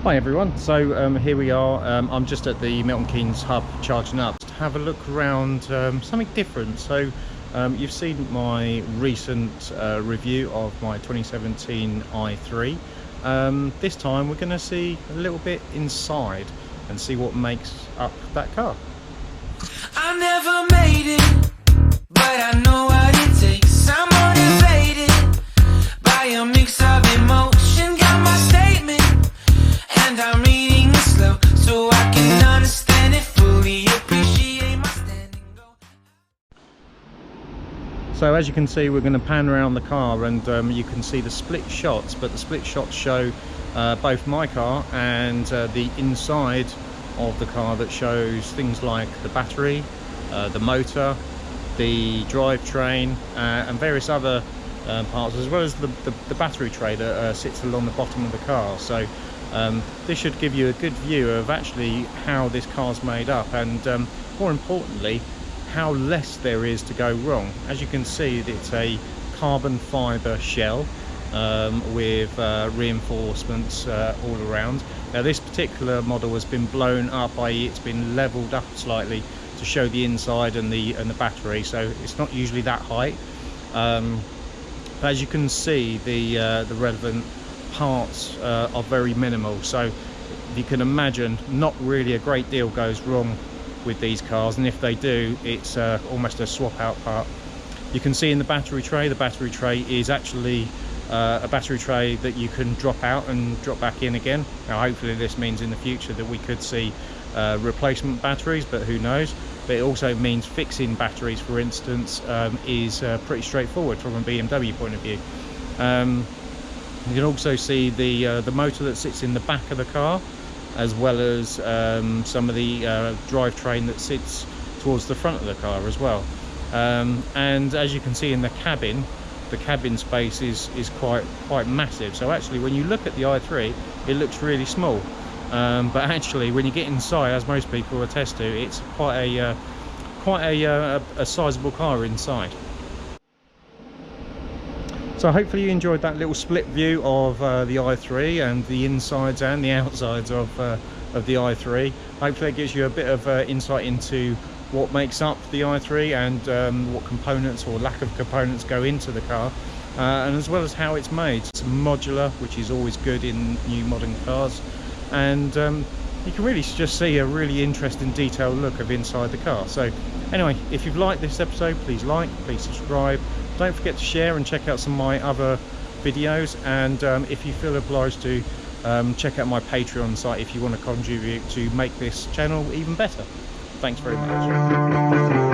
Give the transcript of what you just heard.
Hi everyone, so here we are. I'm just at the Milton Keynes hub charging up to have a look around something different. So you've seen my recent review of my 2017 i3. This time we're going to see a little bit inside and see what makes up that car. I never made it, but I know what it takes. I'm motivated by a mix of emotion. Got my statement, and I'm reading it slow so I can understand it fully. Appreciate my standing. So as you can see, we're going to pan around the car, and you can see the split shots, but the split shots show both my car and the inside of the car, that shows things like the battery, the motor, the drivetrain, and various other parts, as well as the battery tray that sits along the bottom of the car. So this should give you a good view of actually how this car's made up, and more importantly, how less there is to go wrong. As you can see, it's a carbon fibre shell with reinforcements all around. Now this particular model has been blown up, i.e. it's been leveled up slightly to show the inside and the battery, so it's not usually that height. As you can see, the relevant parts are very minimal, so you can imagine not really a great deal goes wrong with these cars, and if they do, it's almost a swap out part. You can see in the battery tray is actually a battery tray that you can drop out and drop back in again. Now hopefully this means in the future that we could see replacement batteries, but who knows. But it also means fixing batteries, for instance, is pretty straightforward from a BMW point of view. You can also see the motor that sits in the back of the car, as well as some of the drivetrain that sits towards the front of the car as well. And as you can see in the cabin space is quite massive. So actually, when you look at the i3, it looks really small, but actually when you get inside, as most people attest to, it's quite a sizable car inside. So hopefully you enjoyed that little split view of the i3 and the insides and the outsides of the i3. Hopefully it gives you a bit of insight into what makes up the i3 and what components or lack of components go into the car, and as well as how it's made. It's modular, which is always good in new modern cars, and you can really just see a really interesting detailed look of inside the car. So anyway, if you've liked this episode, please like, please subscribe, don't forget to share and check out some of my other videos, and if you feel obliged to, check out my Patreon site if you want to contribute to make this channel even better. Thanks very much.